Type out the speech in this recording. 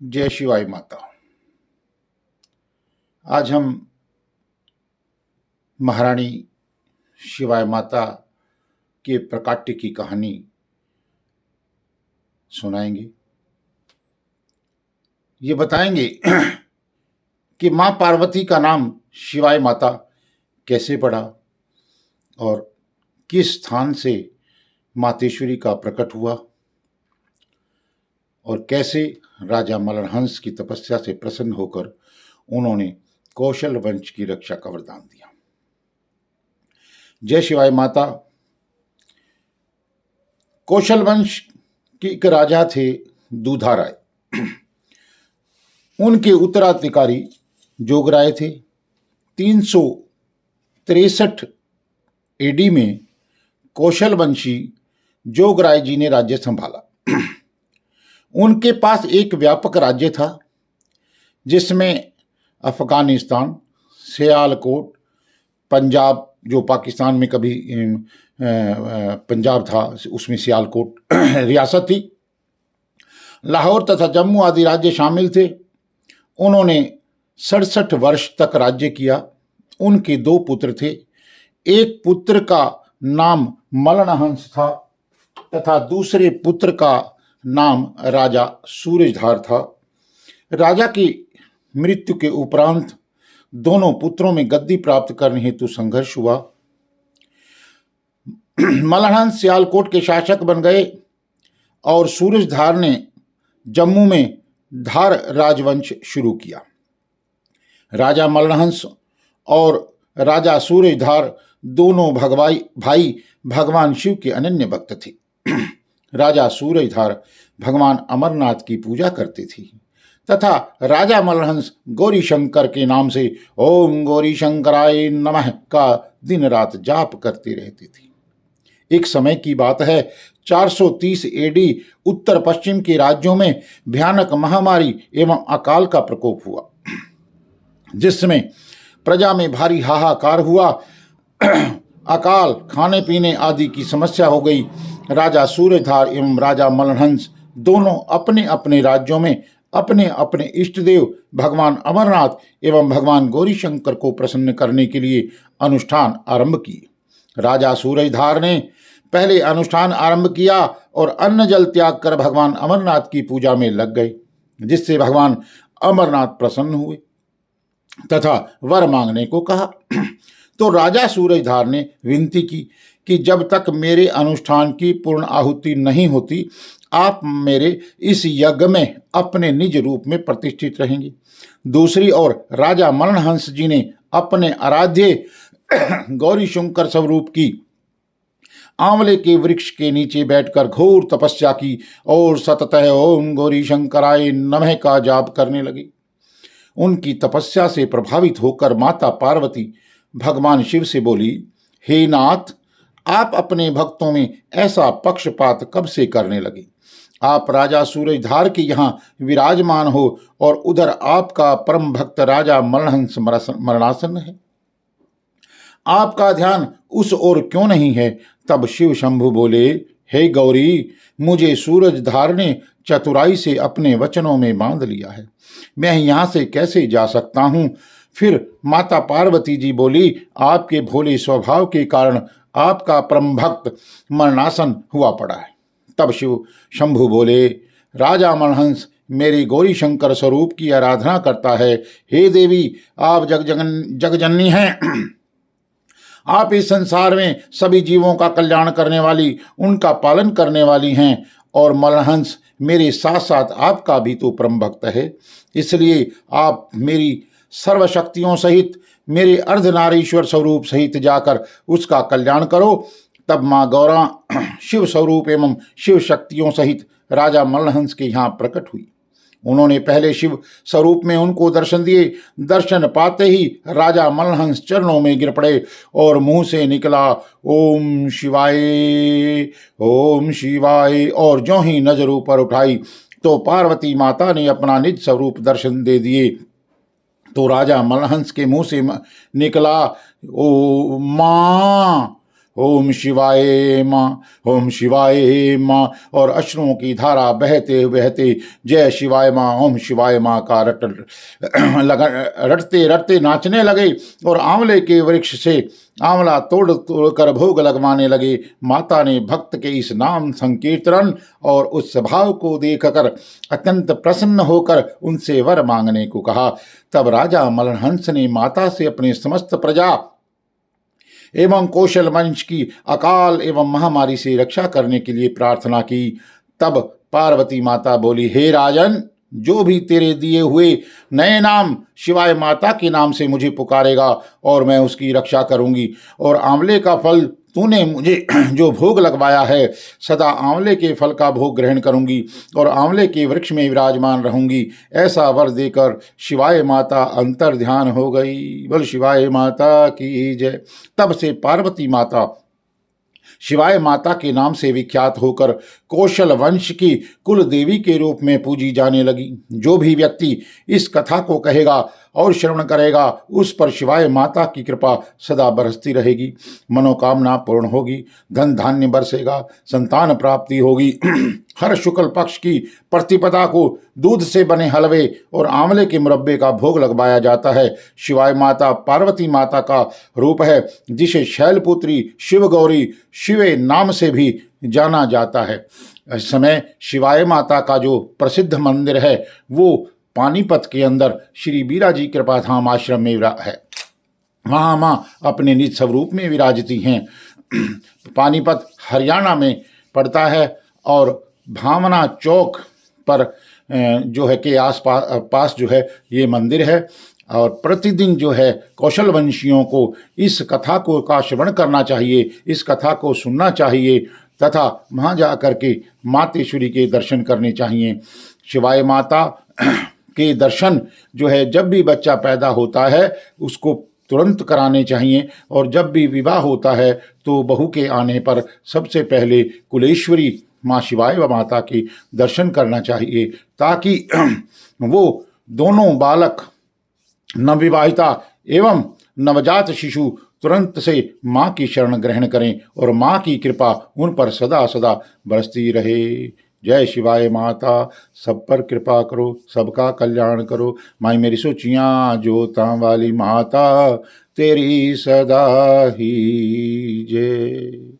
जय शिवाय माता। आज हम महारानी शिवाय माता के प्रकाट्य की कहानी सुनाएंगे। ये बताएंगे कि माँ पार्वती का नाम शिवाय माता कैसे पड़ा और किस स्थान से मातेश्वरी का प्रकट हुआ और कैसे राजा मलरहंस की तपस्या से प्रसन्न होकर उन्होंने कौशल वंश की रक्षा का वरदान दिया। जय शिवाय माता। कौशल वंश के एक राजा थे दूधा राय। उनके उत्तराधिकारी जोगराय थे। 363 एडी में कौशल वंशी जोगराय जी ने राज्य संभाला। उनके पास एक व्यापक राज्य था जिसमें अफगानिस्तान, सियालकोट, पंजाब, जो पाकिस्तान में कभी पंजाब था उसमें सियालकोट रियासत थी, लाहौर तथा जम्मू आदि राज्य शामिल थे। उन्होंने 67 वर्ष तक राज्य किया। उनके 2 पुत्र थे। एक पुत्र का नाम मलरहंस था तथा दूसरे पुत्र का नाम राजा सूरजधार था। राजा की मृत्यु के उपरांत दोनों पुत्रों में गद्दी प्राप्त करने हेतु संघर्ष हुआ। मलरहंस सियालकोट के शासक बन गए और सूरजधार ने जम्मू में धार राजवंश शुरू किया। राजा मलरहंस और राजा सूरजधार दोनों भाई भगवान शिव के अनन्य भक्त थे। राजा सूरजधार भगवान अमरनाथ की पूजा करते थे तथा राजा मलरहंस गौरी शंकर के नाम से ओम गौरी शंकराय नमः का दिन रात जाप करते रहते थे। एक समय की बात है, 430 एडी उत्तर पश्चिम के राज्यों में भयानक महामारी एवं अकाल का प्रकोप हुआ, जिसमें प्रजा में भारी हाहाकार हुआ। अकाल, खाने पीने आदि की समस्या हो गई। राजा सूरजधार एवं राजा मलरहंस दोनों अपने अपने राज्यों में अपने अपने इष्ट देव भगवान अमरनाथ एवं भगवान गौरी शंकर को प्रसन्न करने के लिए अनुष्ठान आरंभ किए। राजा सूरजधार ने पहले अनुष्ठान आरंभ किया और अन्न जल त्याग कर भगवान अमरनाथ की पूजा में लग गए, जिससे भगवान अमरनाथ प्रसन्न हुए तथा वर मांगने को कहा। तो राजा सूरजधार ने विनती की कि जब तक मेरे अनुष्ठान की पूर्ण आहुति नहीं होती, आप मेरे इस यज्ञ में अपने निज रूप में प्रतिष्ठित रहेंगे। दूसरी ओर राजा मलरहंस जी ने अपने आराध्य गौरी शंकर स्वरूप की आंवले के वृक्ष के नीचे बैठकर घोर तपस्या की और सततः ओम गौरी शंकराय नमः का जाप करने लगे। उनकी तपस्या से प्रभावित होकर माता पार्वती भगवान शिव से बोली, हे नाथ, आप अपने भक्तों में ऐसा पक्षपात कब से करने लगे? आप राजा सूरजधार के यहाँ विराजमान हो और उधर आपका परम भक्त राजा मलरहंस मरणासन है। आपका ध्यान उस ओर क्यों नहीं है? तब शिव शंभु बोले, हे गौरी, मुझे सूरजधार ने चतुराई से अपने वचनों में बांध लिया है। मैं यहाँ से कैसे जा सकता हूँ? फिर माता पार्वती जी बोली, आपके भोले स्वभाव के कारण आपका परम भक्त मरणासन हुआ पड़ा है। तब शिव शंभु बोले, राजा मलरहंस मेरी गौरी शंकर स्वरूप की आराधना करता है। हे देवी, आप जगजननी हैं। आप इस संसार में सभी जीवों का कल्याण करने वाली, उनका पालन करने वाली हैं और मलरहंस मेरे साथ साथ आपका भी तो परम भक्त है। इसलिए आप मेरी सर्वशक्तियों सहित मेरे अर्धनारीश्वर स्वरूप सहित जाकर उसका कल्याण करो। तब माँ गौरा शिव स्वरूप एवं शिव शक्तियों सहित राजा मलरहंस के यहाँ प्रकट हुई। उन्होंने पहले शिव स्वरूप में उनको दर्शन दिए। दर्शन पाते ही राजा मलरहंस चरणों में गिर पड़े और मुंह से निकला ओम शिवाय, ओम शिवाय। और जो ही नजर ऊपर उठाई तो पार्वती माता ने अपना निज स्वरूप दर्शन दे दिए। तो राजा मलरहंस के मुंह से निकला, ओ माँ, ओम शिवाय माँ, ओम शिवाय माँ। और अश्रुओं की धारा बहते बहते जय शिवाय माँ, ओम शिवाय माँ का रटते रटते नाचने लगे और आंवले के वृक्ष से आंवला तोड़ तोड़ कर भोग लगवाने लगे। माता ने भक्त के इस नाम संकीर्तन और उस स्वभाव को देखकर अत्यंत प्रसन्न होकर उनसे वर मांगने को कहा। तब राजा मलहंस ने माता से अपने समस्त प्रजा एवं कौशल वंश की अकाल एवं महामारी से रक्षा करने के लिए प्रार्थना की। तब पार्वती माता बोली, हे राजन, जो भी तेरे दिए हुए नए नाम शिवाय माता के नाम से मुझे पुकारेगा और मैं उसकी रक्षा करूंगी। और आंवले का फल तूने मुझे जो भोग लगवाया है, सदा आंवले के फल का भोग ग्रहण करूंगी और आंवले के वृक्ष में विराजमान रहूंगी। ऐसा वर देकर शिवाय माता अंतर ध्यान हो गई। बोल शिवाय माता की जय। तब से पार्वती माता शिवाय माता के नाम से विख्यात होकर कौशल वंश की कुल देवी के रूप में पूजी जाने लगी। जो भी व्यक्ति इस कथा को कहेगा और श्रवण करेगा, उस पर शिवाय माता की कृपा सदा बरसती रहेगी। मनोकामना पूर्ण होगी, धन धान्य बरसेगा, संतान प्राप्ति होगी। हर शुक्ल पक्ष की प्रतिपदा को दूध से बने हलवे और आंवले के मुरब्बे का भोग लगवाया जाता है। शिवाय माता पार्वती माता का रूप है, जिसे शैलपुत्री शिव गौरी शिवे नाम से भी जाना जाता है। इस समय शिवाय माता का जो प्रसिद्ध मंदिर है वो पानीपत के अंदर श्री बीराजी कृपाधाम आश्रम में है। वहाँ माँ अपने निज स्वरूप में विराजती हैं। पानीपत हरियाणा में पड़ता है और भावना चौक पर जो है के आस पास जो है ये मंदिर है। और प्रतिदिन जो है कौशल वंशियों को इस कथा को का श्रवण करना चाहिए, इस कथा को सुनना चाहिए तथा वहाँ जा कर के मातेश्वरी के दर्शन करने चाहिए। शिवाय माता के दर्शन जो है जब भी बच्चा पैदा होता है उसको तुरंत कराने चाहिए, और जब भी विवाह होता है तो बहू के आने पर सबसे पहले कुलेश्वरी माँ शिवाय व माता के दर्शन करना चाहिए, ताकि वो दोनों बालक नवविवाहिता एवं नवजात शिशु तुरंत से माँ की शरण ग्रहण करें और माँ की कृपा उन पर सदा सदा बरसती रहे। जय शिवाय माता, सब पर कृपा करो, सबका कल्याण करो। माई मेरी सोचियाँ जोतां वाली माता, तेरी सदा ही जय।